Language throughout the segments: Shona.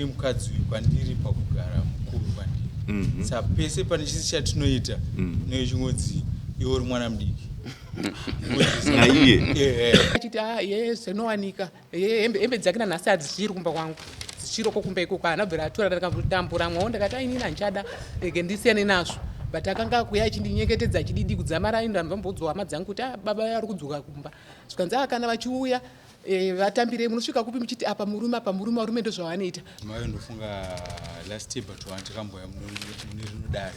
mukadzi kwandiri pakugara mukuru kwandiri. Saka pese pane chisi chatinoita nechingudzi iwe uri mwana mudiki. Achiti zvinowanika hembe dzake nanhasi hadzichiri kumba kwangu dzichiroko kumba ikoko anabvira atora ndakambotambura mwawo ndakati ainini handichada rege ndisiyane nazvo but akanga akuya achindinyengetedza achididi kudzamara ndambamboudza hama dzangu kuti baba ari kudzoka kumba zvikanzi kana vachiuya vatambire munosvika kupi muchiti apa murume ndozvavanoita. Mayo ndofunga last year but wandikamboya mune rinodare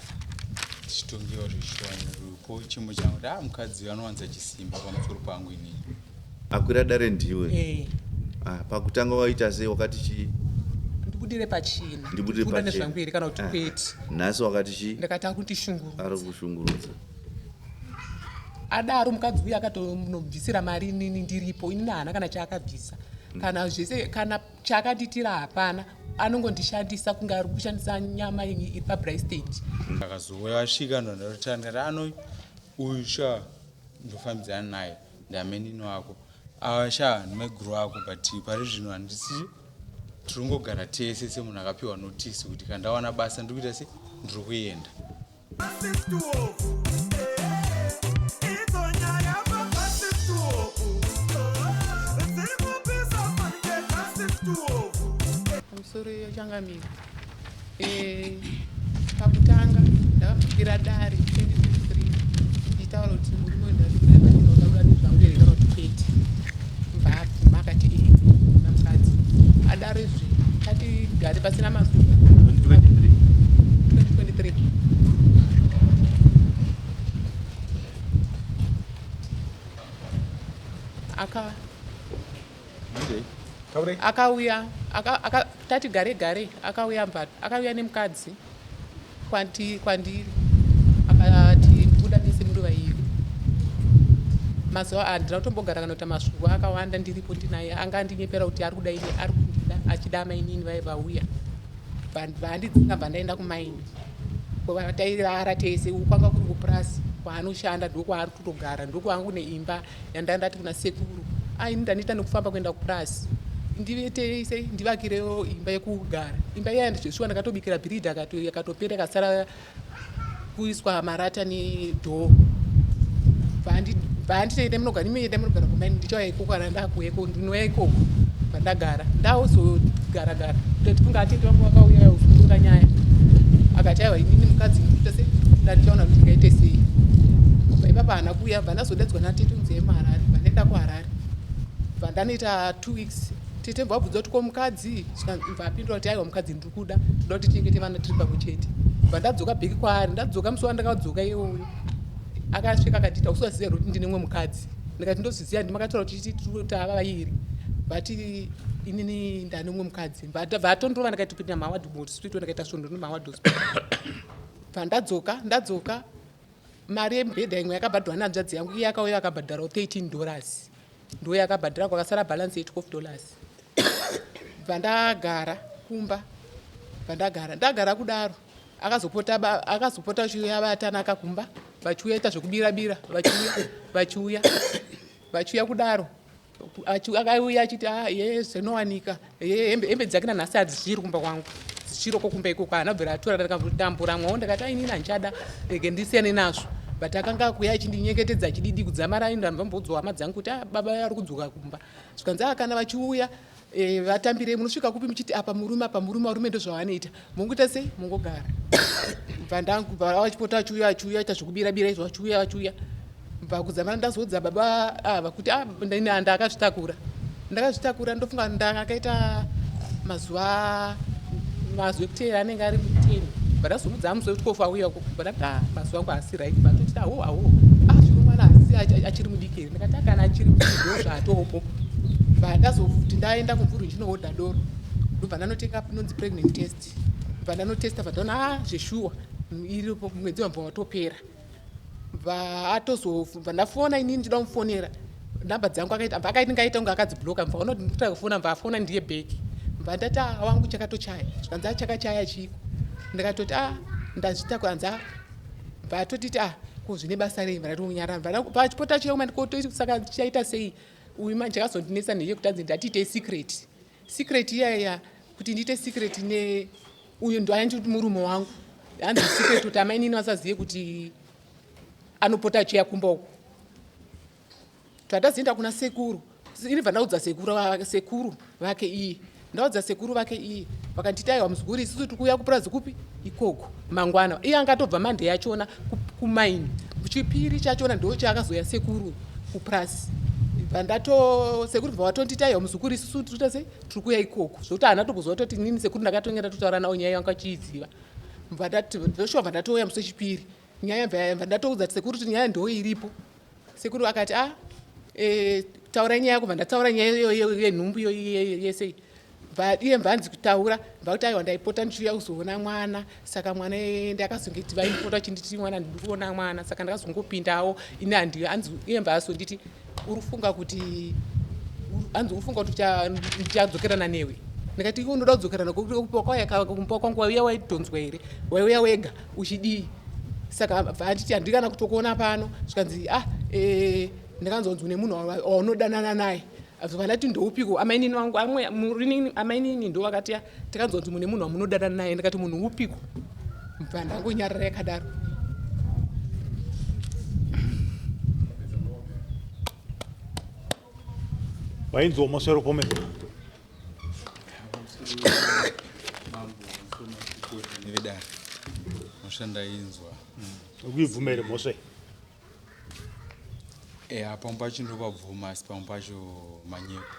tichitongewa zvichiwaniripo chimwe changu kuti mukadzi anowanza chisimba pamusoro pangu inini. Akwira dare ndiwe. Pakutanga waita sei wakati chii? Ndibudire pachina. Ndibudire pachina. Nezvangu here kana kuti kwete. Nhasi wakati chii? Ndakati akundishungurudza. Ari kushungurudza. Adaro mukadzi uya akatonobvisira mari inini ndiripo inini hana kana chaakabvisa kana zvese kana chaakanditira hapana anongondishandisa kunge ari kushandisa nyama iri pabri state. Akazouya asvika ndondarotandira ano uyu sha ndofambidzana naye ndamenino wako sha ndimeguru wako but pari zvino handisi tiringogara tese semunhu akapiwa notisi kuti kandawana basa ndiri kuita se ndiri kuenda. Pamusoro yochangamira pakutanga ndakafikira dare 2023 ndichitaura kuti murume ndaaa nezvangu here kana kuti kwete mbabvuma akati namukadzi adaro izvi tatigare pasina mazuva 2023 akauya tati gare akauya mbato akauya nemukadzi kwandiri akati ndibuda nese muruva iri mazuva handina kutombogara kana kuita masvuva akawanda ndiripo ndinaye anga andinyepera kuti ari kuda ine ari kundida achida mainini vauya vandidzinga bva ndaenda kumaini tairara tese ukwanga kuri kupurasi kwaanoshanda ndokwaari kutogara ndokwangu neimba yandandati kuna sekuru ini ndanoita nekufamba kuenda kupurasi ndivetese ndivakirewo imba yekugara imba iya ndizveshuwa ndakatobikira bhiridhi akatopera akasara kuiswa marata nedhoo vanditoita munogara kumaini ndichauya ikoko kana ndakueko ndinouya ikoko vandagara ndaozogaragara toti kunge atete vangu vakauya kufungura nyaya akati aiwa inini mukadzi nditase ndandichaona kuti ngaite sei ipapo hana kuuya bva ndazodedzwa natete unzee muharare vandaenda kuharare vandanoita 2 weeks tete mbabvudza kuti komukadzi mbapindura kuti aiwa mukadzi ndiri kuda toda kuti tichengete vana tiri pamwe chete bva ndadzoka bheki kwaari ndadzoka musi wandakadzoka iyoyo akasvika akandita usiwaziva kuti ndine mwe mukadzi ndikati ndozviziva ndimakataura kuti tava vairi bati inini ndane mwe mukadzi vatondorova ndakaitopinda mawadhosipito ndakaita svondo nemawadhosipito bva ndadzoka mari yemubhedha imwe yakabhadhwa nanzvadzi yangu iye akauya akabhadharawo $13 ndo yakabhadhira kwakasara bhalansi $12 bva ndagara kumba ndagara kudaro akazopota chiuya vatanaka kumba vachiuya ita zvekubirabira vachiuya kudaro akauya achiti zvinowanika hembe dzake nanhasi hadzichiri kumba kwangu dzichiroko kumba ikoko anabvira atora ndakambotambura mwawo ndakati ainini handichada rege ndisiyane nazvo but akanga akuya achindinyengetedza achididi kudzamara ndambamboudza hama dzangu kuti baba ari kudzoka kumba zvikanzi kana vachiuya vatambire munosvika kupi muchiti apa murume ndozvavanoita munguita sei mungogara bva vachipota achiuya ita zvekubirabira izvo vachiuya bva kudzamara ndazoudza baba kuti ndakazvitakura ndofunga ndakaita mazuva ekuteera anenge ari 10 ndazomudza muswe kuti kofa uya ndakati mazuva angu asi right vatoti zvino mwana asi achiri mudikeri ndakati kana achiri ndo zvatopo bva ndazoti ndaenda kumvuru ndinoodha doro ndobva ndanotenga inonzi pregnant test bva ndanotesta bva ndaona zveshuwa iripo mwedzi wabva watopera bva ndafona inini ndida kumufonera nhamba dzangu akaiti ngaita kunge akadzibloka mva unoti ndikuta kufona mva afona ndiye bheki mva ndati wangu chakatochaya zvikanzi chakachaya chiko ndikatoti ndazvitakura mva atotiti zvine basa rei mva unyara pachipota chioma saka chaita sei uyu manje akazondinetsa neye kutanzi ndatiite secret iyaya kuti ndiite secret ne uyu ndo ainti kuti murume wangu hanzi secret kuti amai nini vasazive kuti anopota achiya kumba uko. Tatazienda kuna sekuru inibva ndaudza sekuru vake iye ndaudza sekuru vake iye vakanditaiwa muzuguri isusu tiri kuuya kupurazi kupi ikoko mangwana. Iye angatobva mande yachona kumaini chipiri chachona ndo chaakazoya sekuru kupurazi. Sekuru bva watonditaiwa muzukuru isusu tiri kuuya ikoko zvokuti haana tokuzototi nini sekuru ndakatongera totaura nawo nyaya yanga chiiziva ndoshuwa bva ndatouya musi wechipiri nyaya bva ndatoudza sekuru kuti nyaya ndo iripo. Sekuru akati taura nyaya yako bva ndataura nyaya yenhumbu yese iye mvanzi kutaura mvakuti aiwa ndaipota ndichiuya kuzoona mwana saka mwana ndakazongeti vaipota chinditi mwana ndiri kuona mwana saka ndakazongopindawo ini iye mva azonditi urufunga kuti ndichadzokerana newe. Ndikati iwe unoda kudzokerana kumba kwangu waiuya waidhonzwa here waiuya wega uchidii. Saka vanditi handikana kutokuona pano zvikanzi ndakanzonzwa nemunhu waunodanana naye vandati ndoupiko amainini vangu amainini ndo vakati takanzonzwa mune munhu wamunodanana naye. Ndikati munhu upiko mva ndangonyarara yakadaro. wainzwa maswero pomwe nevedare moshanda inzwa ukuivhumere mhosve pamwe pacho ndopabvuma asi pamwe pacho manyeko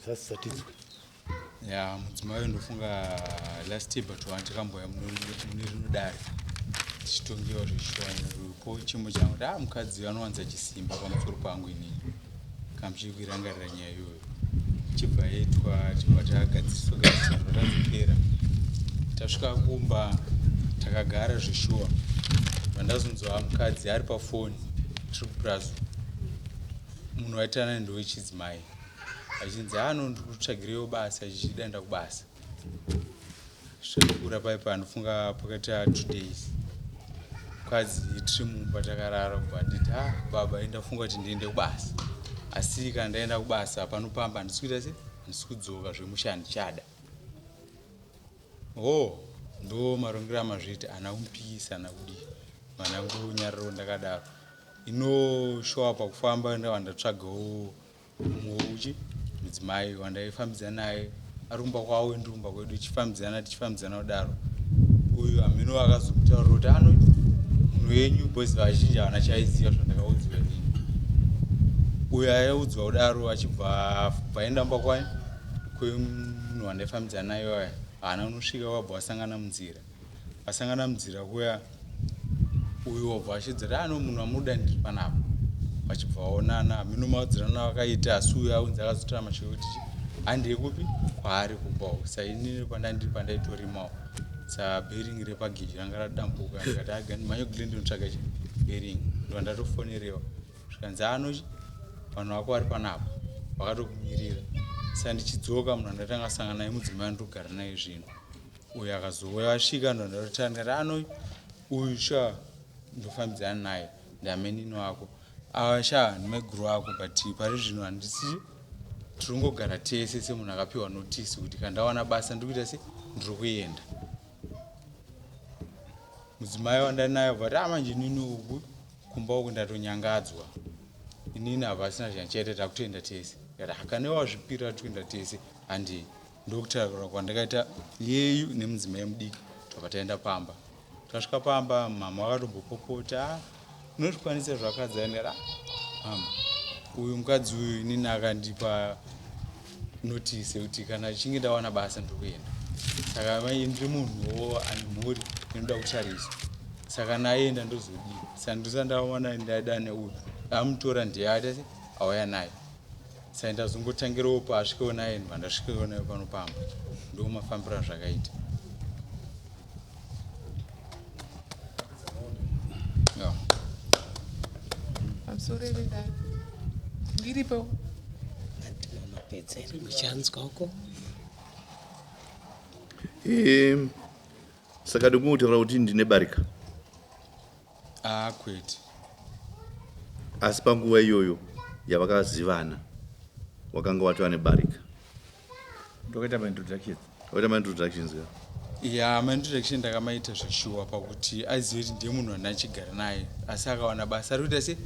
zasatidzwe mudzimai ndofunga last but wandakamboya mune rino dare tichitongewa zvichipo chimo changu mukadzi anowanza chisimba pamusoro pangu inini kamuchikuirangarira nyaya iyoyo chibva yaitwa chibva tagadziriswa gaitiro tadzokera tasvika kumba takagara zvishuwa vandazonzwa mukadzi ari pafoni tiri kupurazo munhu waitana ndo wechidzimai achinzi ndikutsvagirewo basa chichidaenda kubasa zvaikura paipa ndofunga pakati 2 days mukadzi tiri mumba takarara kubva nditi baba ndafunga kuti ndiende kubasa asi kana ndaenda kubasa panopamba handisikuita se handisi kudzoka zvemusha ndichada ndo marongero amazviti ana kumpikisa ana kudii mana ngunyararo ndakadaro inoshowa pakufamba ndawandatsvagawo mumwe mudzimai wandaifambidzana naye arumba kwawo ndumba kwedu tichifambidzana kudaro uyu ameno akazomutaurira kuti munhu wenyu bozi vazhinji havana chaiziva zvandakaudziwa nini. Uyu aiudzwa kudaro achibva aenda mba kwemunhu wandaifambidzana naye waya haana unosvika wabva wasangana munzira kuya uyu wabva achidza munhu wamunoda ndiri panapa vachibva vaonana mino maudzirana vakaita asi uyu aunzi akazotora mashoko kuti handei kupi kwaari kumbawo sainini pandandiri pandaitorimawo sabheringi repageji ranga radambuka ndikati agandimhanye kugile ndinotsvaga bheringi ndo ndatofonerewa zvikanzi anochi vanhu vako vari panapa vakatokumirira saka ndichidzoka munhu andatanga asangana naye mudzimai andogara naye zvino uyu akazouya asvika ndo ndatotanga anochi uyu sha ndofambidzana naye ndamenino wako sha ndimeguru ako but pari zvino handisi tiringogara tese semunhu akapiwa notisi kuti kandawana basa ndikuita se ndiri kuenda. Mudzimai wandari naye bva manje nini uku kumba uku ndatonyangadzwa inini havasina zvanchaita takutoenda tese kana wazvipira toenda tese handei ndokutaura kwandakaita yeyu nemudzimai mudiki tobva taenda pamba. Tasvika pamba mama wakatombopopota unozvikwanisa zvakadzanira mama uyu mukadzi uyu inini akandipa notisi kuti kana chinge ndawana basa ndikuenda saka ndiri munhuwo ane mhuri inoda kutariswa saka naenda ndozodii saka ndosandawana ndada neuyu amutora ndeyata se auya naye saka ndazongotangirawo paasvikewo naye vandasvikewo naye panopamba ndo mafambiro zvakaita. Amsorevenda ndiripo mapedzeri muchanzwa uko saka ndikungutaura kuti ndine barika kwete asi panguva iyoyo yavakazivana wakanga watova nebarika ndokaita maintroductions Waita ma-introductions ka? Ya ma-introduction ndakamaita zveshuwa pakuti azive kuti ndiye munhu wandachigara naye asi akawana basa ari kuita se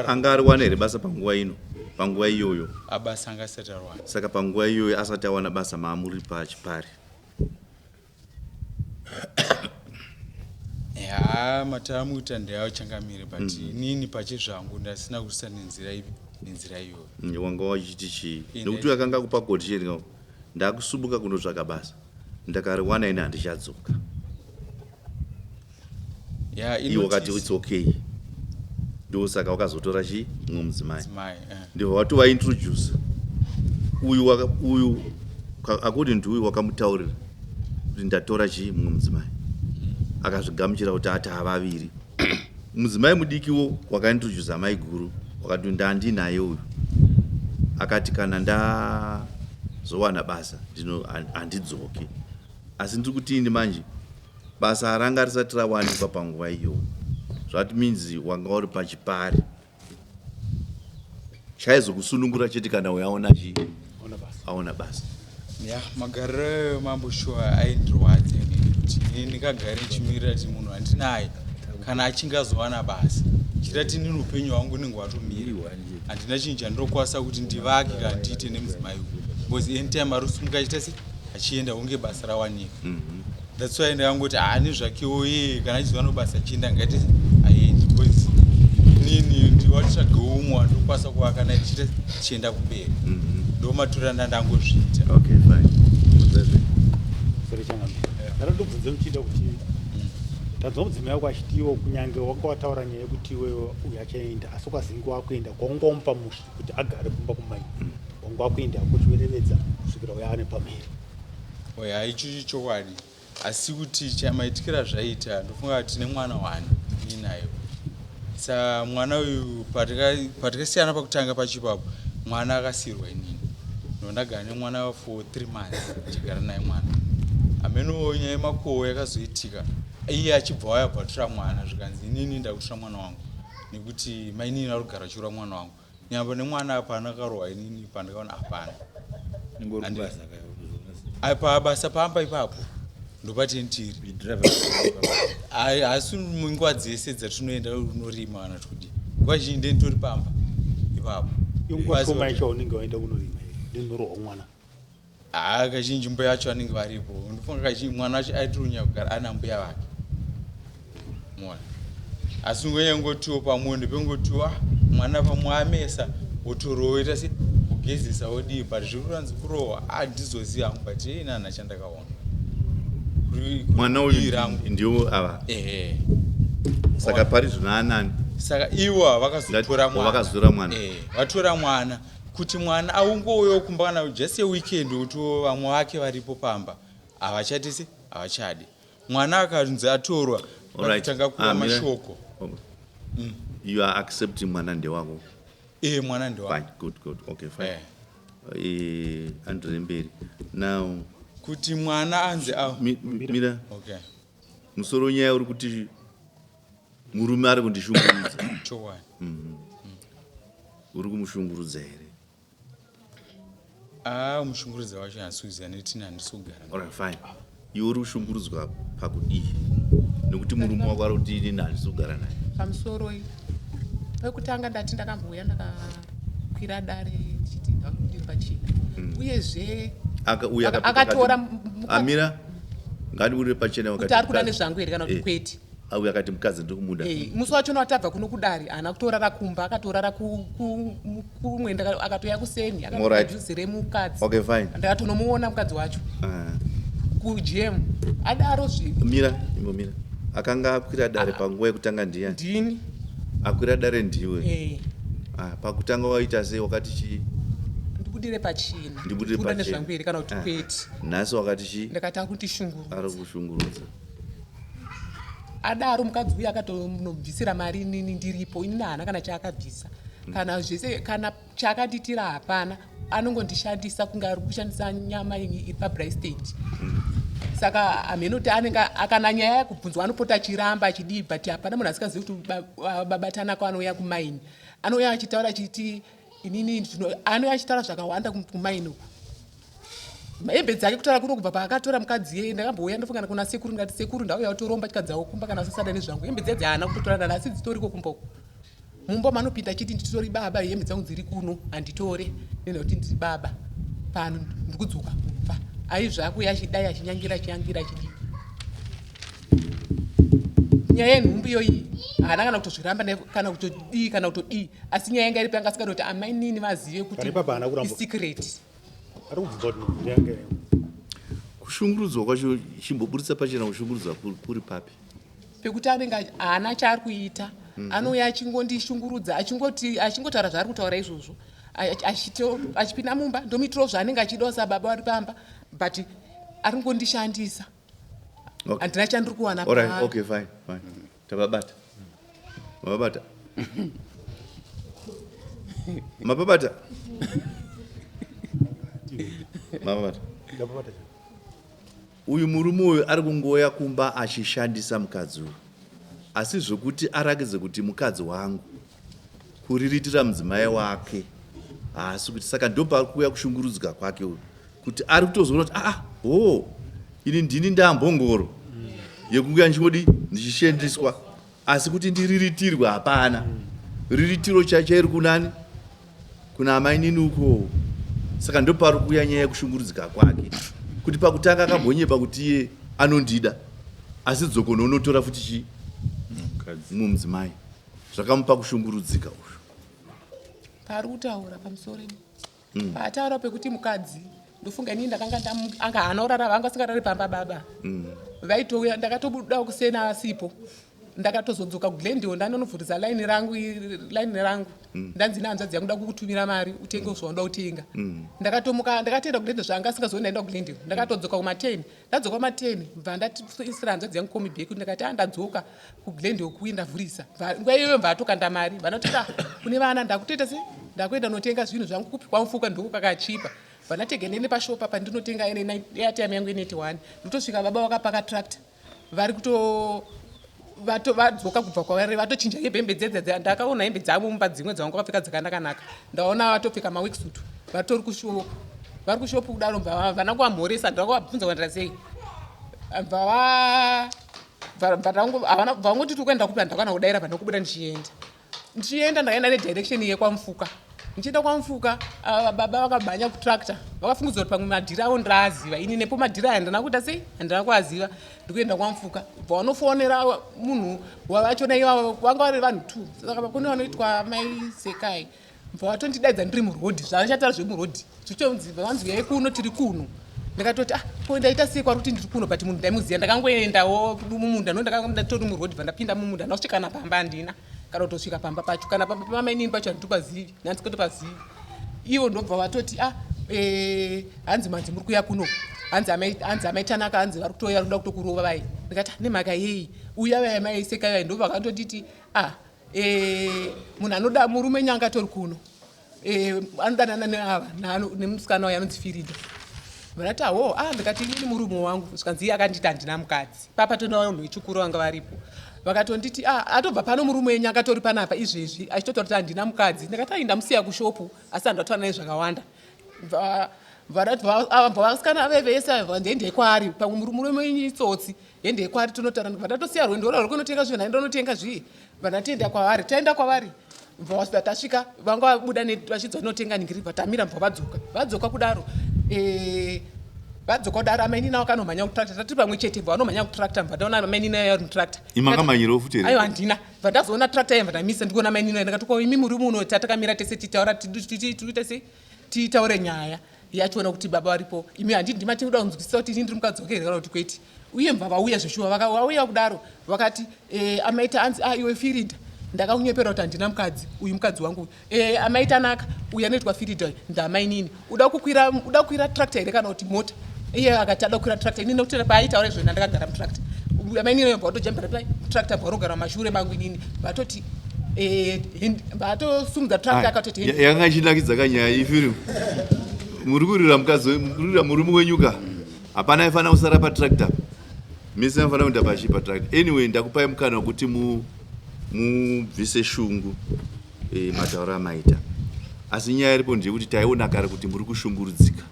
anga ariwana here basa panguva ino, panguva iyoyo? Abasa anga asati ariwana. Saka panguva iyoyo asati awana basa maamuri pachipari? Ya matamuita ndeyauchangamire but inini pachezvangu ndasina kuisa nenzira iyoyo. Wanga wachiti chii? Nekuti akanga kupa quotation ndakusubuka kunotsvaka basa ndakariwana ine handichadzoka. Iwo wakati it's okay. Ndo saka wakazotora chii mumwe mudzimai. Ndibva watovaintroduce. Uyu according to uyu wakamutaurira kuti ndatora chii mumwe mudzimai. Akazvigamuchira kuti ata vaviri. Mudzimai mudikiwo wakaintroduce amai guru wakati ndandinaye uyu. Akati kana ndazowana basa handidzoki. Asi ndiri kuti ini manje basa ranga risati rawanikwa panguva iyo. That means wanga uri pachipari. Chaizokusunungura chete kana uyaona chii aona basa. Ya magariro mamboshwa aindirwadza kuti ndikagara chimirira kuti munhu handinaye kana achinge azowana basa chirati nini upenyu hwangu ninge watomira handina chinhu chandinokwasa kuti ndivake kana ndiite nemudzimai uyu because anytime ari kusumuka achita se achienda hunge basa rawanika. That's why ndakangoti hani zvakewo kana achizowana basa achienda ngaite aendi because nini ndiwatitsvagewo umwe wandinokwasa kuvaka naye tichiita chienda kumberi ndo matura ndandangozviita. Okay, fine. Sori changamira. Ndarodobvunza muchida kuti tanzwa mudzimai wako achiti iwo kunyange wanga wataura nyaya yekuti iwewe uyu achaenda asi ukazinge wakuenda kwaungamupa musha kuti agare kumba kumai wanga wakuenda kuchiverevedza kusvikira uyaane pamhiri. Oya icho chokwadi asi kuti chamaitikira zvaita ndofunga kuti tine mwana wani ninayo. Sa mwana uyu patikasiyana pakutanga pachipapo mwana akasirwa inini ndondagara nemwana for 3 months ndichigara naye mwana ameno nyaya yemakohwo yakazoitika iye achibva wayabvatura mwana zvikanzi inini ndakutura mwana wangu nekuti mainini ari kugara achiura mwana wangu nyamba nemwana apa anakarohwa inini pandakaona hapana pabasa pamba ipapo ndopatentiri asi munguva dzese dzatinoenda unorima kana kuti nguva zhinji ndenitori pamba ipapo inguvashoma yacho unenge waenda kunorima ndinorohwa mwana kazhinji mbuya yacho anenge varipo ndofunga kazhinji mwana wacho aitironya kugara ana mbuya vake mona asi ungonyangotiwo pamundi pengotiwa mwana pamwe amesa wotorowoita se kugezesa wodii but zviri kuranzi kurohwa handizoziva hangu but nana chandakaona mwana uyu ndiwo ava. Saka pari zvino anani saka iwo vakazotora mwana vatora mwana kuti mwana aungouyewo kumba kana just weekend kuti vamwe vake varipo pamba havachatisi havachadi mwana akanzi atorwa vakatanga kuva mashoko. You are accepting mwana ndewako? Mwana ndewako. Fine, good. Okay, fine. Andire mberi now kuti mwana anzi mira musoro nyaya uri kuti murume ari kundishungurudza chokwadi uri kumushungurudza here? Mushungurudza wacho handisi netina handisi kugara. Alright, fine. Iwe uri kushungurudzwa pakudii nekuti murume wako ari kuti ini handisi kugara naye? Pamusoro pekutanga ndati ndakambouya ndakakwira dare ndichiti ndiri pachina uyezve akatora amira ngani uri pachena wakati ari kuda nezvangu here kana kuti kwete auya akati mukadzi ndiri kumuda musi wacho watabva kuno kudare haana kutorara kumba akatorara kumwe akatoya kuseni akadhuzire mukadzi. Okay, fine. Ndakatonomuona mukadzi wacho kujemu adaro mira akanga akwira dare panguva yekutanga ndiani? Ndini. Akwira dare ndiwe? Pakutanga waita sei? Wakati chii? Ndibudire pachina. Ndibudire pachina. Nezvangu here kana kuti kwete. Nhasi wakati chii? Ndakati akundishungurudza. Ari kushungurudza. Adaro mukadzi uyu akatonobvisira mari nini ndiripo inini haana kana chaakabvisa kana zvese kana chaakanditira hapana anongondishandisa kunge ari kushandisa nyama iri paBright State. Saka hamenoti anenge akana nyaya yakubvunzwa anopota achiramba achidii but hapana munhu asikazivi kuti babatana ko anouya kumaini anouya achitaura chiti inini anouya achitaura zvakawanda kumaini uku hembe dzake kutaura kuno kubva paakatora mukadzi yeye ndakambouya ndofungana kuna sekuru ndikati sekuru ndauya kutoromba mbatya dzawo kumba kana sasada nezvangu hembe dzedzi haana kutotorana asi dzitoriko kumboko mumba manopinda chiti nditori baba hembe dzangu dziri kuno handitore nenda kuti ndiri baba pano ndiri kudzoka kubva aizvako yachidai achinyangira chidii nyaya yenhumbi iyoyi haana kana kutozviramba kana kutodii asi nyaya yanga iri panga asikada kuti amainini vazive kuti isecret kushungurudzwa kwacho chimboburitsa pachena kushungurudzwa kuri papi pekuti anenge haana chaari kuita anouya achingondishungurudza achingotaura zvaari kutaura izvozvo achipinda mumba ndomitiro zvaanenge achidawo sababa vari pamba but ari ngondishandisa handina chandiri kuwana okay fine tababata mababata uyu murume uyu ari kungoya kumba achishandisa mukadzi uyu asi zvokuti arakidze kuti mukadzi wangu kuriritira mudzimai wake haasi kuti saka ndopa kuuya kushungurudzika kwake uyu kuti ari kutozoona kuti ini ndini ndambongoro yekunge ndichingodi ndichishandiswa asi kuti ndiriritirwa hapana riritiro chachairi kunani kuna amainini uko saka ndopari kuuya nyaya yekushungurudzika kwake kuti pakutanga akambonyepa kuti iye anondida asi dzokono unotora futi chi mudzimai zvakamupa kushungurudzika uyu pari kutaura pamusoro paataura pekuti mukadzi ndofunga inini anga haana kurara vanga asingarari pamba baba vaitouya ndakatobuda kusena asipo ndakatozodzoka kuglendale ndanonovhurisa laini rangu ndanzi nehanzvadzi yangu nda kukutumira mari utenge zvaunoda kutenga ndakatomuka ndakatoenda kuglendale zvanga asingazooni ndaenda kuglendale ndakatodzoka kuma10 ndadzoka kuma10 bva ndaisira hanzvadzi yangu komibhek ndikati ndadzoka kuglendale kuye ndavhurisa nguva iyoyo mvatokanda mari vanotira kune vana ndakutoita se ndakuenda notenga zvinhu zvangu kupi kwamufuka ndoko kakachipa vanategenene pashopa pandinotenga airtime yangu ine81 ndotosvika baba vakapaka tractor vari kuto vadzoka kubva kwavari vatochinja hembe dzedze ndakaona hembe dzavo mumba dzimwe dzavanga vakapfeka dzakanaka ndaona vatopfeka maweksuit vatori kushopu vari kushopu kudaro vana kuvamhoresa ndakuvabvunza kuendera sei vangoti tiri kuenda kupi ndakana kudaira vana kubuda ndichienda ndakaenda nedirection yekwamufuka ndichienda kwamufuka baba vakabhanya kutractor vakafungidzwa kuti pamwe madhiri avo ndaaziva ini nepo madhiri aya handina kuita sei handina kuaziva ndikuenda kwamufuka vanofonera munhu wavachona ivavo vanga vari vanhu 2 saka kune vanoitwa maisekai vatondidaidza ndiri murodhi zvavachataura zvemurodhi zvichonzi vanzwiyai kuno tiri kuno ndakatoti ko ndaita sei kwari kuti ndiri kuno but munhu ndaimuziva ndakangoendawo mumunda ndondakandatori murodhi vandapinda mumunda ndasvika napamba handina kana kutosvika pamba pacho kana pamba pamainini pacho handitopazivi nandikotopazivi ivo ndobva vatoti hanzi manzi muri kuya kuno hanzi amaitanaka hanzi vari kutoya ruda kutokurova vai ndikati nemhaka yei uya vai maiseka vai ndo vakandotiti munhu anoda murume nyanga tori kuno anodanana neava nemusikana wayo anonzi Firida vanati ndikati inini murume wangu zvikanzi iye akanditi handina mukadzi papa tonawo vanhu vechikuru vanga varipo vakatonditi atobva pano murume wenyu akatori panapa izvezvi achitotaura kuti handina mukadzi ndakati ndamusiya kushopu asi handataura naye zvakawanda vasikana vevese ndiendei kwaari pamwe murume wenyu itsotsi endei kwaari tonotaura vandatosiya rwendo rwari kunotenga zvinhu naenda notenga zvii vanatienda kwavari taenda kwavari tasvika vanga vabuda vachidza notenga ningiri vatamira mbva vadzoka kudaro vadzoka kudaro amainini avo kanomhanya kutractor tati pamwe chete vanomhanya kutractor mva ndaona amainini ayo ari mutractor imakamanyirawo futi aiwa handina mva ndazoona tractor yemva ndamisa ndikuona amainini ayo ndakati imi muri muno tatakamira tese titaura titaure nyaya yachiona kuti baba varipo imi handii ndimati kuda kunzwisisa kuti ini ndiri mukadzokerera kana kuti kweti uye mbva vauya zveshuwa vakauya kudaro vakati amaita hanzi iwe Firida ndakakunyepera kuti handina mukadzi uyu mukadzi wangu amaitanaka uyu anoitwa Firida ndamainini uda kukwira tractor here kana kuti mota iye akati ada kukwira tractor inini nekuti paaitaura izvo ndakagara mutractor amainini vatojambira tractor vanogara mashure mangu inini vatoti vatosumudza tractor akatoti yanga ichinakidza kanyaya ifiri muri kurira murume wenyuka hapana aifanira kusara patractor misi anofanira kuenda pashi patractor anyway ndakupai mukana wekuti mubvise shungu matauro amaita asi nyaya iripo ndeyekuti taiona kare kuti muri kushungurudzika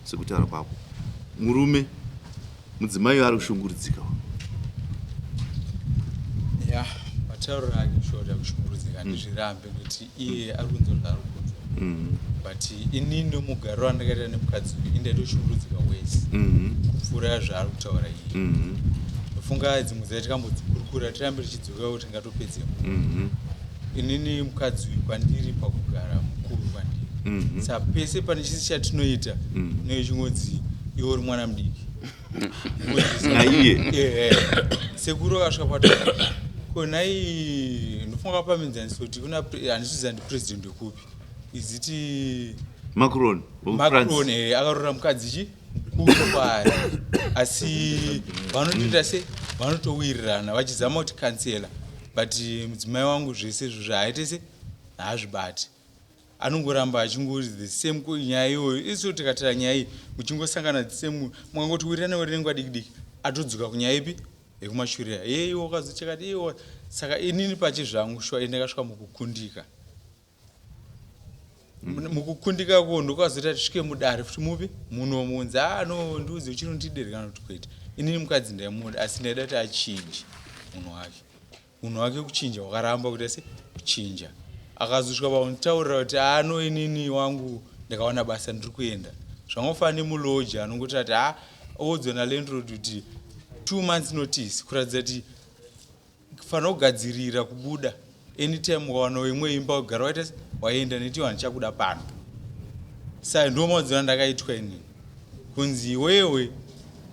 sekutaura kwako murume mudzimai ari kushungurudzika ya matauro ake shota kushungurudzika handizvirambe kuti iye ari kunzwa zvaari kunzwa but inini nomugaro wandakaita nemukadzi uyu indaitoshungurudzika wese kupfuura zvaari kutaura iye ndofunga dzimwe dzai tikambodzikurukura tirambe tichidzoka kuti tingatopedzemo inini mukadzi uyu kwandiri pakugara mukuru kwandiri saka pese pane chisi chatinoita nechingudzi iwe uri mwana mudiki naiye sekuru akasvika pata konai ndofunga pamenzaniso kuti handisiziva ndipurezidendi wekupi iziti Macron akarora mukadzi chi mukuru kwaari asi vanotoita se vanotowirirana vachizama kuti kansela but mudzimai wangu zvese izvo zvaaite se haazvibati anongoramba achingoti the same nyaya iyoyo isu tikatara nyaya iyi muchingosangana the same mukangoti wirirana werenengwa diki diki atodzoka kunyaya ipi yekumashure iwo kazochakati iwo saka inini pache zvangu shwa ndakasvika mukukundika mukukundikako ndokazota tisvike mudare futi mupi munomunzi no ndiuze uchinondidereka kuti kwete inini mukadzi ndaimuda asi ndaida kuti achinje munhu wake kuchinja wakaramba kuti ase kuchinja akazosvika pakuntaurira kuti inini wangu ndakawana basa ndiri kuenda zvangofanira nemuloji anongoti ati odzwa nalandlord kuti 2 months notice kuratidza kuti fanira kugadzirira kubuda anytime wawana imwe imba kugara waita waenda netiwa ndichakuda pano saka ndomaodzana ndakaitwa inini kunzi iwewe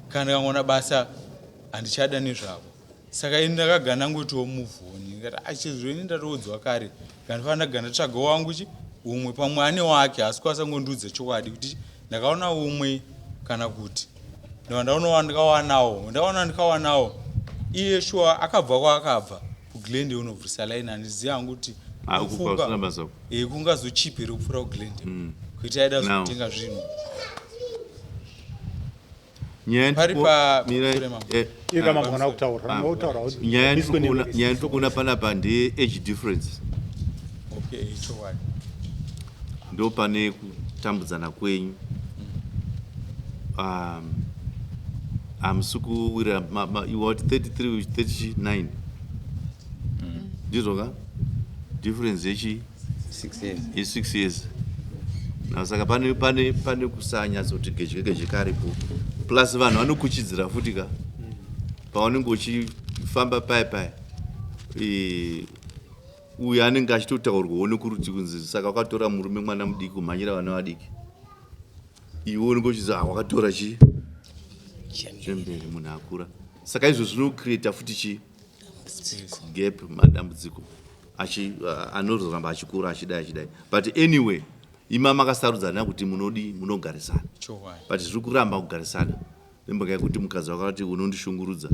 kana kangoona basa handichada nezvako saka ini ndakagana ngotiwo muvhoni ndikati achizvoni ndatoodzwa kare kandifanira ndagana tsvaga wangu chi umwe pamwe ane wake asi kwasangondiudza chokwadi kuti ndakaona umwe kana kuti ndaona ndikawanawo iye shuwa akabva kwaakabva kuglende unovhurisa laini handiziva hangu kuti kungazochipiri kupfuura kuglende kuita aida zokutenga zvinhu nyaya ndikuona panapa ndeage difference ndo pane kutambudzana kwenyu amusikuwira iwati 33 39 ndizvoka difference yechi 6 years saka pane kusanyatsoti gejegeje karipo plus vanhu vanokuchidzira futi ka paunenge uchifamba pai uyu anenge achitotaurwawo nekurudyi kunzi saka wakatora murume mwana mudiki kumhanyira vana vadiki iwe unenge uchizi wakatora chi chemberi munhu akura saka izvo zvinocreata futi chi gap madambudziko anozoramba achikura achidai but anyway ima makasarudzana kuti munodi munogarisana but zviri kuramba kugarisana nemhaka yekuti mukadzi wakati unondishungurudza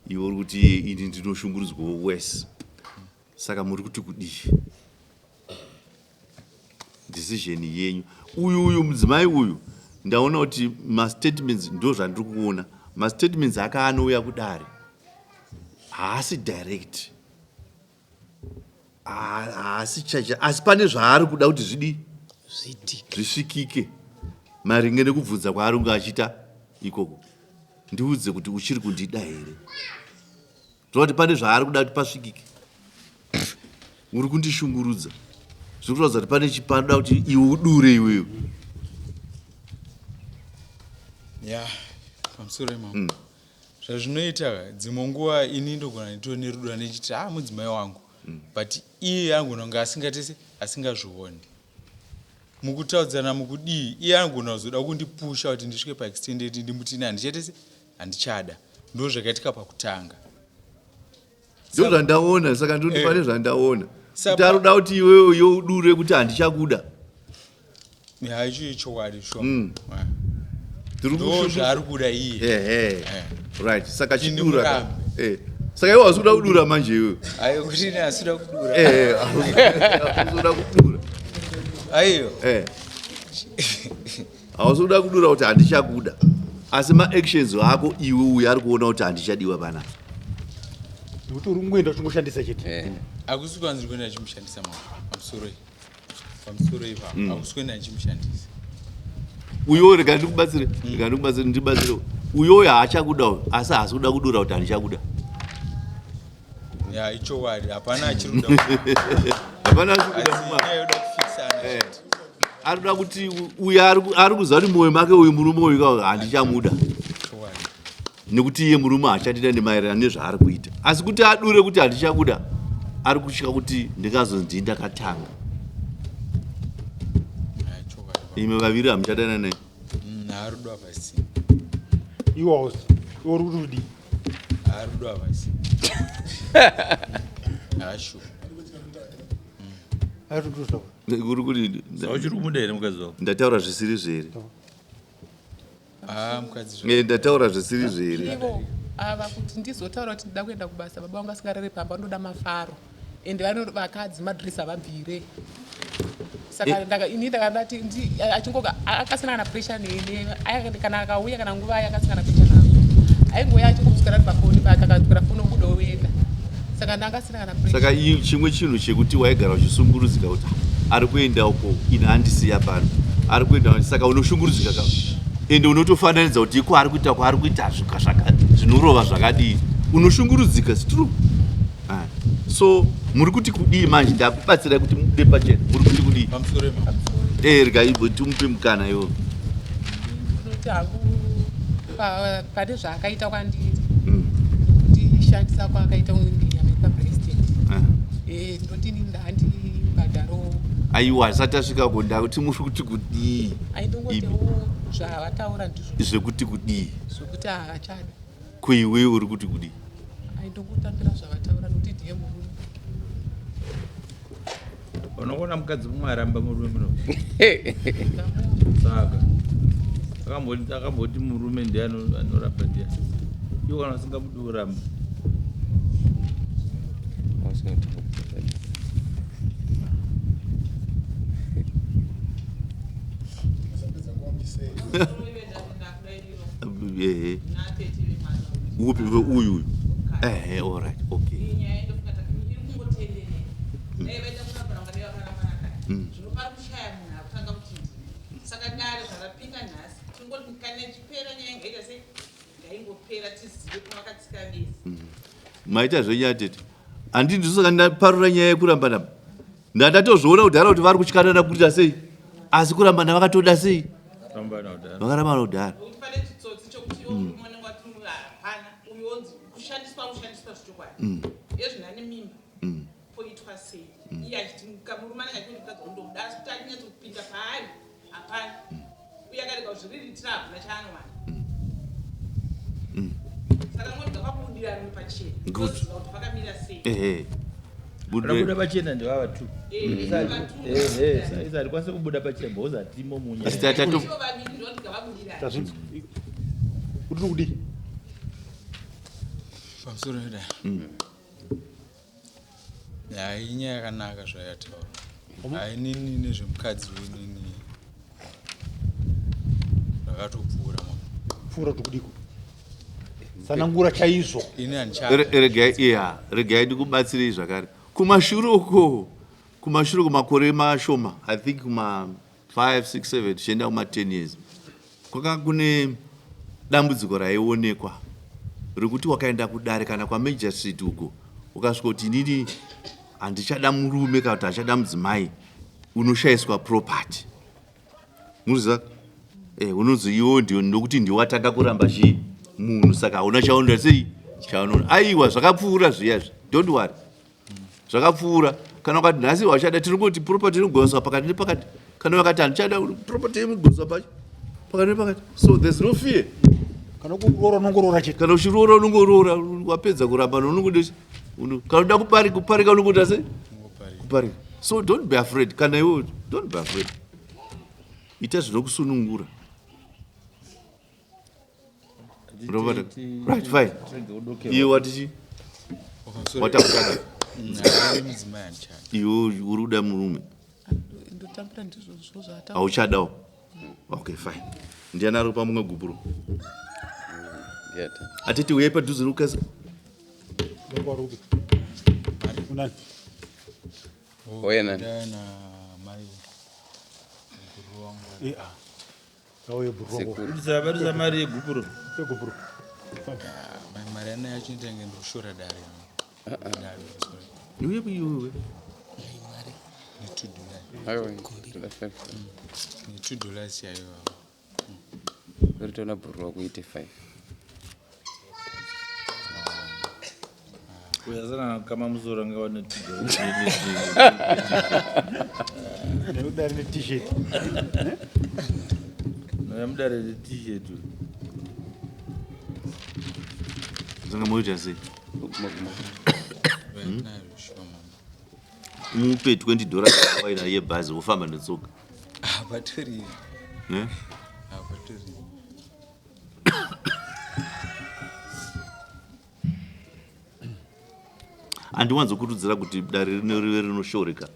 iwe uri kuti ini ndinoshungurudzwawo wese saka muri kuti kudii decision yenyu uyu mudzimai uyu ndaona kuti mastatements ndo zvandiri kuona mastatements aka anouya kudare haasi direct haasi chacha asi pane zvaari kuda kuti zvisvikike maringe nekubvunza kwaari kunge achiita ikoko ndiudze kuti uchiri kundida here zvokuti pane zvaari kuda kuti pasvikike uri kundishungurudza zviri kutaudza kuti pane chipanoda kuti iwe udure iweyo pamusoro imamo zvazvinoita dzimwe nguva ini ndogona ndito nerudo nechiti mudzimai wangu but iye angona kunge asingazvioni mukutaudzana mukudii iye angona kuzoda kundipusha kuti ndisvike paextended ndimutini handichaitese handichada ndo zvakaitika pakutanga ndo zvandaona saka ndoti pane zvandaona kuti ari kuda kuti iweyo youdure kuti handichakuda icho chokwadi sho ndo zvaari kuda iye right saka chidura saka iwe hausi kuda kudura manje iweyo aiyo kuti ine hasida kudura hausi kuda kudura aiyo hausi kuda kudura kuti handichakuda asi maactions ako iwe uyu ari kuona kuti handichadiwa panapa nekuti uri kungoenda uchingoshandisa chete akusi kwanzi kuenda achimushandisa pamusoro ipa akusi kuenda achimushandisa uyo rega ndikubatsire ndibatsire uyoyo haachakuda asi haasi kuda kudura kuti handichakuda ya ichokwadi hapana achiruda hapana arikuda kuti uyo ari kuziva kuti mwoyo make uyu murume uyu handichamuda nekuti iye murume haachatida nemaererano nezvaari kuita asi kuti adure kuti handichakuda ari kutya kuti ndingazonzi ndakatanga ime vaviri hamuchadana naye arudwa pasi iwo uri kuti kudii arudwa pasi ashu uri kuti uchiri kumuda here mukadzi wako ndataura zvisiri zvere mukadzi ndataura zvisiri zvere ivo ava kuti ndizotaura kuti ndida kuenda kubasa baba vangu asikarere pamba vanoda mafaro ende vakadzi madhiresi avabvire saka ini ndakandati akasina kana presha nene kana akauya kana nguva aya akasina kana presha nazo aingoya achingoswera pafoni pake akaswera foni okuda oenda saka ndakasina kana presha saka chimwe chinhu chekuti waigara uchisumburudzika kuti ari kuenda uko ina handisiya pano ari kuenda saka unoshungurudzika ka ende unotofananidza kuti iko ari kuita ari kuita zvinorova zvakadii unoshungurudzika stru so muri kuti kudii manje ndakubatsirai kuti mude pachena muri kuti kudii rega timupe mukana iwo kuti hangu pane zvaakaita kwandiri ndishandisa kwaakaita nyama yepapresident ndotini ndandibhadharo aiwa asati asvika konda kuti muri kuti kudii aindongotewo zvavataura ndizvo zvekuti kudii zvokuti haachada kuiwe uri kuti kudii aindongotambira zvavataura nokuti ndiye murume unoona mukadzi mumwe aramba murume muno saka akamboti murume ndiye anoramba ndiye iwo kana asingamudi kuramba upi uyu alright okay maita zvenyatete handi ndisaka ndaparura nyaya yekuramba namba ndatozviona kudhara kuti vari kutyanana kuita sei asi kurambana vakatoda sei vakarambana kudhara buda pachena ndivava tu isati kwanise kubuda pachena bhozi hatimo munyaya uri kudii pamusoro pedai inyaya yakanaka zvayataura hainini nezvemukadzi wenini zvakatopfuura pfuura tokudiko sanangura chaizvo ini regai ndikubatsirei zvakare kumashure uko kumakore mashoma I think kuma 5 6 7 tichienda kuma 10 years kwaka kune dambudziko raionekwa rekuti wakaenda kudare kana kwaMajor Street uko ukasvika kuti inini handichada murume kana kuti hachada mudzimai unoshayiswa property munoziva unonzi iwo ndokuti ndiwatanga kuramba chii munhu saka hauna chaunoda sei chaunoda aiwa zvakapfuura zviyazvi don't worry zvakapfuura kana ukati nhasi wachada tinongoti property inogoswa pakati nepakati kana wakati handichada property inogoswa pakati nepakati so there's no fear kana kuroora unongoroora chete kana uchiroora unongoroora wapedza kuramba nonongodechi kana uda kuparika unongoita sei kuparika so don't be afraid kana iwo don't be afraid ita zvinokusunungura right fine iye watichi watakutada mudzimai handichada iwe uri kuda murume ndotambira ndizvo zvo zvataura hauchadawo okay fine ndiani ari pamumwe gupuro atete uyai padhuze nokukasa ngwaruke unani ndana mai mukuru wangu Kauye buroko. Ndisabatisa mari yegupuro. Yegupuro. mari yana yacho ndenge ndoshora dare Iwe $2 $2 yayo Ritoona bhurwa kuite 5. Uyasana kama musoro ngawana Ndakudari ne-t-shirt. noyamudare ne-t-shirt. Saka moita sei? nayo shoma Mupe $20 waina yebhazi wofamba netsoka. batori Ne? batori Handiwanzokurudzira kuti dare rive rinoshoreka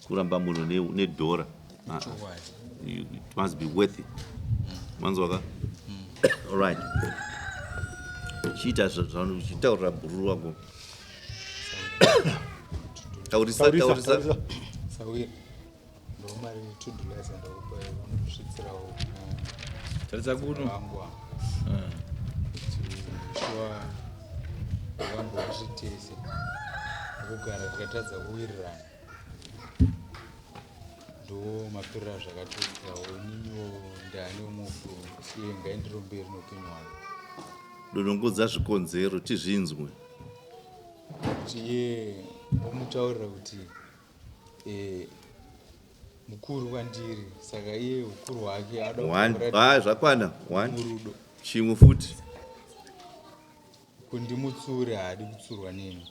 kuramba munhu nedhora. chokwadi It must be worth it. Manzwaka? All right. Chiita zvanhu uchitaurira bhuru wako. Taurisa. sawira ndomari $2 ndokupa unosvitsirawo Tarisa kuno. wangu shuwa vambozvitese kugara tikatadza kuwirirana ndo mapirira zvakatoitawo niniwo ndani womufu iye ngaendiro mberi noupenyu hwake Donongodza zvikonzero tizvinzwe. kuti iye omutaurira kuti mukuru kwandiri saka iye ukuru hwake ada Zvakwana. 1. murudo Chimwe futi. kundimutsure haadi kutsurwa neni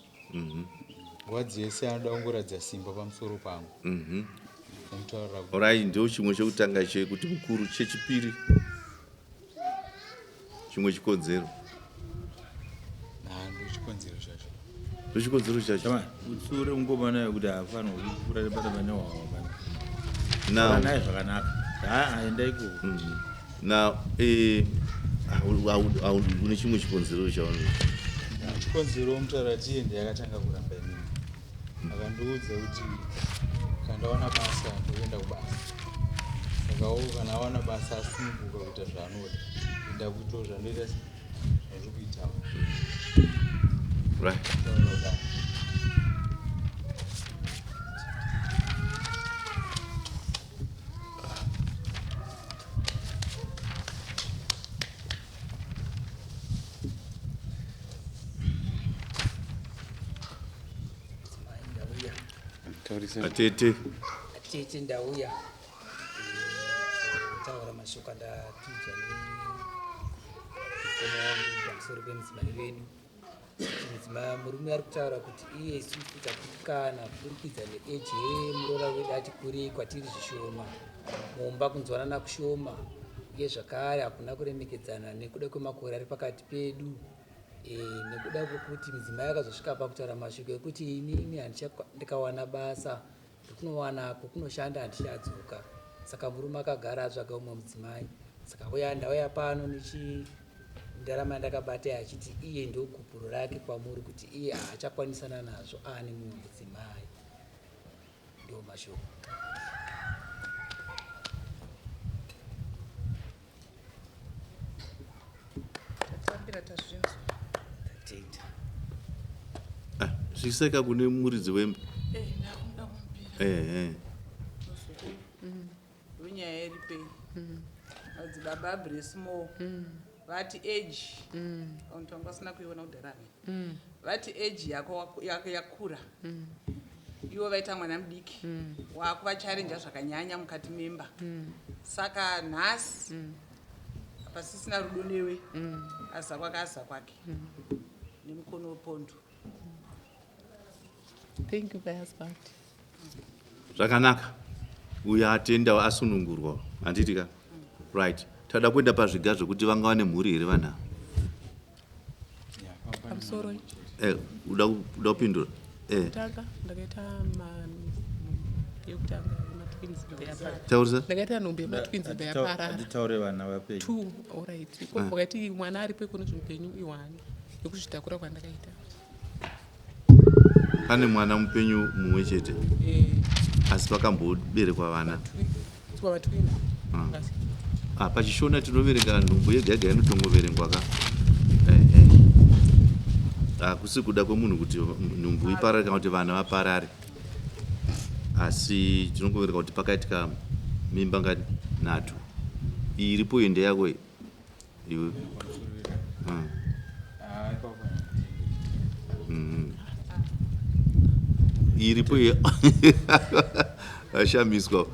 nguva dzese anoda kungoradza simba pamusoro pangu omutaurira kuti Alright, ndio chimwe chekutanga chekuti mukuru. Chechipiri chimwe chikonzero. nhando chikonzero chacho Ndochikonzero chacho. Chama utsure ungoma naye kuti hafanirwi kukura nebata bane wawa bana. Now, Naye zvakanaka. Aenda iko. now, une chimwe chikonzero chaano. chikonzero omutaura tiende yakatanga kuramba inini akandiudza kuti kandawana basa ndoenda kubasa sakawo kana awana basa asununguka kuita zvaanoda enda kuitawo zvanoita zvazviri kuitawo Right. Atete. Atete ndauya kutaura mashoko ndatudzwa nemukono wangu pamusoro pemudzimai vedu. Murume ari kutaura kuti iye isusu takutikana kuburikidza neeji yemuroora wedu ati kurei kwatiri zvishoma mumba kunzwanana kushoma uye zvakare hakuna kuremekedzana nekuda kwemakore ari pakati pedu nekuda kwokuti mudzimai akazosvika pakutaura mashoko ekuti inini ndikawana basa ndikunowanako kunoshanda handichadzoka saka murume akagara atsvaga umwe mudzimai saka uya ndauya pano ndarama ndakabata achiti iye ndo gupuro rake kwamuri kuti iye haachakwanisana nazvo aane mumwe mudzimai ndo mashoko Zviseka kune muridzi wemba. Unyaya iri pei madzibaba abresmo vati eji untu wanga usina kuiona kudharani vati eji yako yakura ivo vaita mwana mudiki wakuvacharenja zvakanyanya mukati memba saka nhasi pasisina rudo newe aza kwake aza kwake nemukono wepondo. Thank you, my husband. Zvakanaka. Uya atenda asunungurwa. Handitika. Right. Tada kuenda pazviga zvokuti vanga vane mhuri here vanha. I'm sorry. Uda kupindura. Tanga ndakaita yekutanga matwins ndayapara. Taurisa? Ndakaita nhombe matwins ndayaparara. Anditaure vana vapenyu. 2, all right. Wakati mwana ari pekuno zvipenyu iwani. Yekuzvitakura kwandakaita. Pane mwana mupenyu mumwe chete. Asi vakamboberekwa vana. Twins. pachishona tinoverenga nhumbu yega yega inotongoverengwa ka hakusi kuda kwemunhu kuti nhumbu iparare kana kuti vana vaparare, asi tinongoverenga kuti pakaitika mimba ngati 3. Iyi iripo ende yako iwe iripo ashamiswa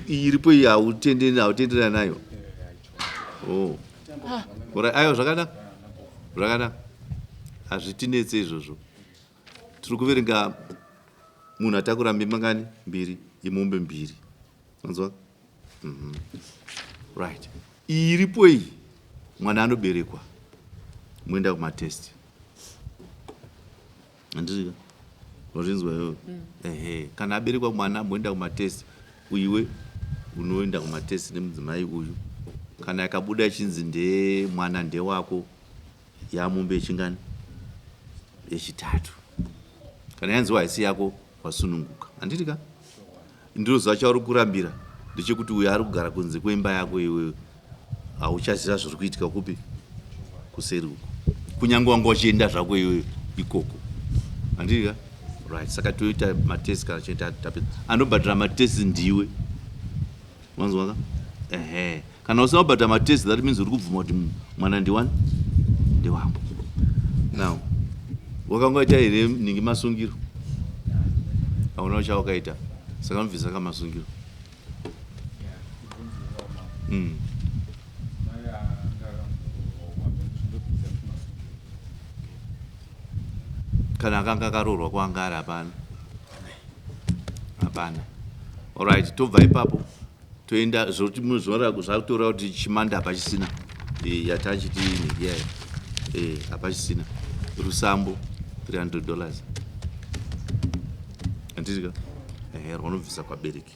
iripo iyi hautenderana nayo. Ayo zvakanaka hazvitinetse izvozvo. Tiri kuverenga munhu atakura mimba ngani 2 imombe 2 anzwa right. Iyi iripo iyi mwana anoberekwa moenda kumatesti andizika wazvinzwa iyoyo kana aberekwa mwana moenda kumatesti uiwe unoenda kumatesti nemudzimai uyu. Kana yakabuda ichinzi mwana ndewako yamombe yechingani yechitatu. Kana yanzi haisi yako wasununguka anditika ndinoziva chauri kurambira ndechekuti uyo ari kugara kunze kwemba yako iwewe hauchaziva zviri kuitika kupi kuseri uko, kunyange wanga uchienda zvako iwewe ikoko anditika right. Saka toita matesti kana chiita anobhadhira matesti ndiwe wanzwaka kana usina kubhadhira matesti that means uri kubvuma kuti mwana ndewangu. Now wakangoita here ningi masungiro hauna uchawakaita saka unobvisa kamasungiro kana akanga akarorwa kwanga ari hapana. Alright, tobva ipapo toenda zvoti zvakutora kuti chimanda hapachisina yatachiti nhingi hapachisina. Rusambo $300 anditika rwanobvisa kwabereki.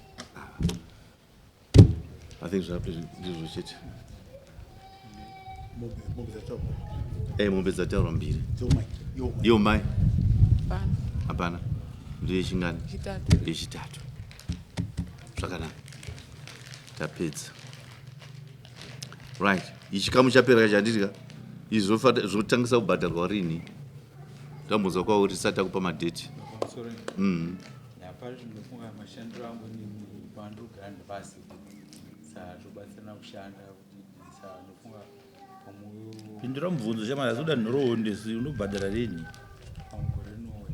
I think ndizvo chete mombe dzataurwa 2 iyo mai hapana ndeyechingani yechitatu. Zvakanaka tapedza right. Ichikamu chapera chanditika izvi zvinotangisa kubhadharwa rini ndambonzwa kwauri tisati akupa madheti. Napari zvinofunga mashandiro angu pandogara ndepasi sazobatsirana kushanda kuti sanofunga pamoyo. Pindura mubvunzo chamara asi kuda nhorowondesi unobhadhara rini pamugore nowe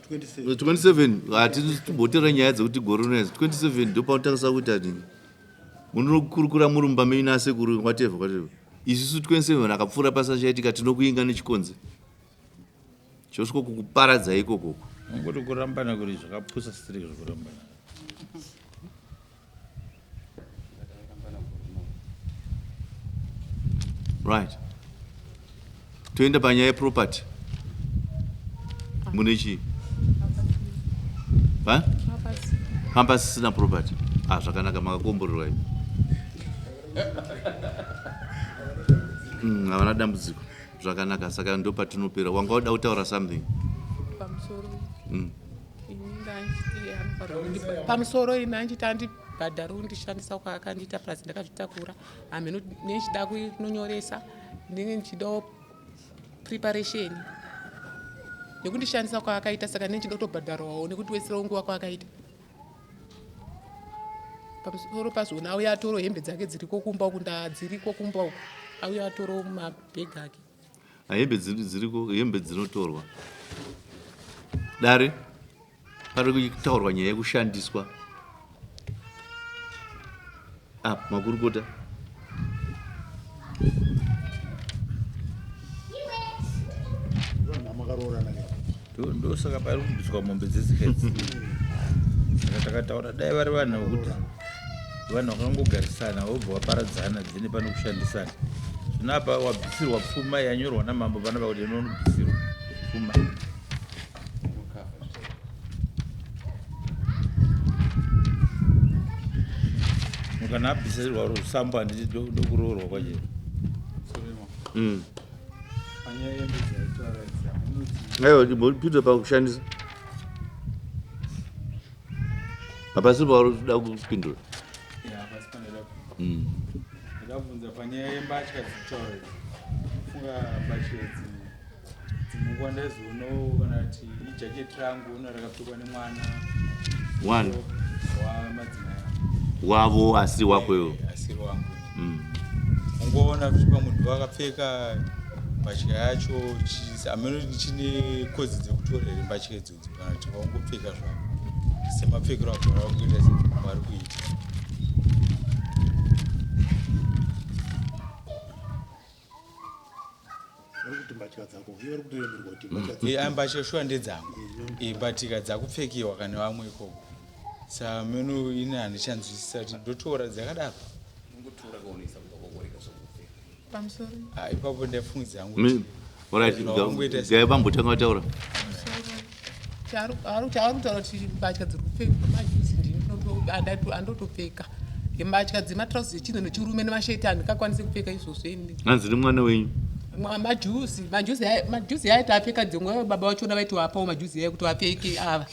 27 hatitomboteera nyaya dzekuti gore rinezi 27 ndopaunotangisa kuita nini munokurukura muri mumba menyu nasekuru whatever. Isusu 27 akapfuura pasa chaitika tinokuinga nechikonze chosvika kukuparadza ikoko ngoti kurambana kuri zvakapusa strike zvokurambana. Right. Toenda panyaya yeproperty mune chii campus isina property. Zvakanaka makakomborerwa imi havana dambudziko. Zvakanaka saka ndo patinopera. Wanga uda kutaura something pamusoro ina anchiti andibhadharo ndishandisa kwaakandita plus ndakazvitakura hameno nechida kunonyoresa ndinge ndichidawo preparation nekundishandisa kwaakaita saka nechida kutobhadharwawo nekuti wesirawo nguva kwaakaita. Pamusoro pazvona auya atoro hembe dzake dziriko kumba uku dziriko kumba uku auya atoro mabhegi ake hembe dziriko hembe dzinotorwa dare pari kutaurwa nyaya yekushandiswa makurukota ndosaka pari kubviswa mombe dzesikadzi saka takataura dai vari vanhu vokuti vanhu vakangogarisana vobva vaparadzana dzine pano kushandisana. Zvino apa wabvisirwa pfuma yanyorwa namambo panapa kuti inonobvisirwa pfuma. Mukana abvisirwa rusambo handiti ndokuroorwa kwachero. aiwa pita pakushandisa hapasi pauri kuda kupindura hapasi panoda ndakabvunza panyaya yembatya dzitaura funga mbatya dzimunguva ndazono kana kuti ijaketi rangu uno rakapfekwa nemwana wamadzimai wavo asiri wakwewo asiri wangu ungoona kuti pamunhu wakapfeka mbatya yacho amene chine kozi dzekutora here mbatya idzodzo kana kuti vaungopfeka zvavo semapfekero akona vari kuita vari kuita mbatya shuwa ndedzangu mbatika dzakupfekewa kana vamwe ikoko saa meno ine handichanzwisisa kuti ndotora dzakadaro ipapo ndafungidza yangu gai vambotanga vataura chavari kutaura kuti mbatya dziri kupfekwa majuzi andotopfeka mbatya dzematrauzi echinhu nechirume nemasheti handingakwanisi kupfeka izvozvo ende hanzi nemwana wenyu majuzi aiti apfeka dzimwe baba vachona vaiti vapawo majuzi aya kuti vapfeke ava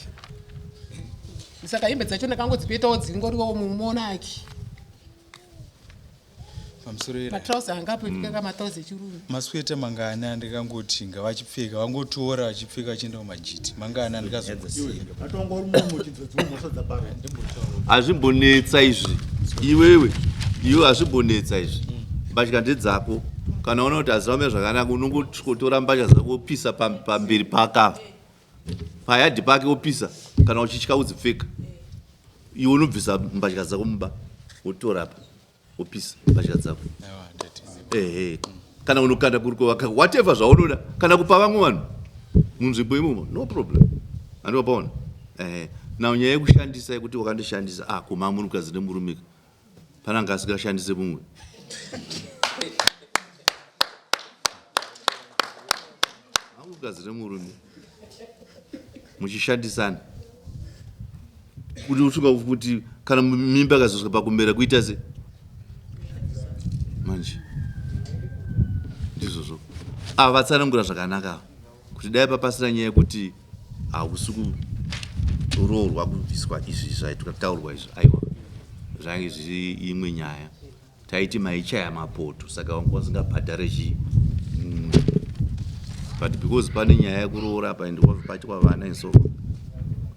saka hembe dzacho ndakangodzipetawo dzingoriwo mumonaki matrauzi angapfeka matrauzi echirume masweta mangani andikangoti ngavachipfeka vangotora vachipfeka vachienda kumajiti mangani hazvimbonetsa izvi iwe hazvimbonetsa izvi mbatya ndedzako kana una kuti haziva zvakanaka unongotora mbatya dzako wopisa pamberi pakava payadhi pake wopisa kana uchitya kudzipfeka iwe unobvisa mbatya dzako mumba wotora pa wopisa mbatya dzako kana unokanda kurikowaka whatever zvaunoda kana kupa vamwe vanhu munzvimbo imomo no problem andiwapaona now nyaya yekushandisa yekuti wakandoshandisa kuma munhukadzi nemurumika pananga asingashandise mumwe munhukadzi nemurume muchishandisana kuti usvika kuti kana mimba akazosvika pakumera kuita se manje ndizvozvo ava vatsanangura zvakanaka kuti dai papasina nyaya yekuti hausi kuroorwa kubviswa izvi zvaitataurwa izvi aiwa zvange zviri imwe nyaya taiti maichaya mapoto saka vanga vasingabhadhare chii but because pane nyaya yekuroora paindipachikwa vana iso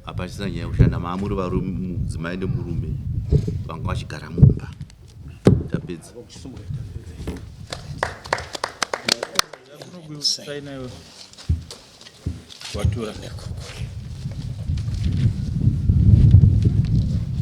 hapachisina nyaya yekushanda maamuri vari mudzimai nemurume vanga vachigara mumba tapedza watura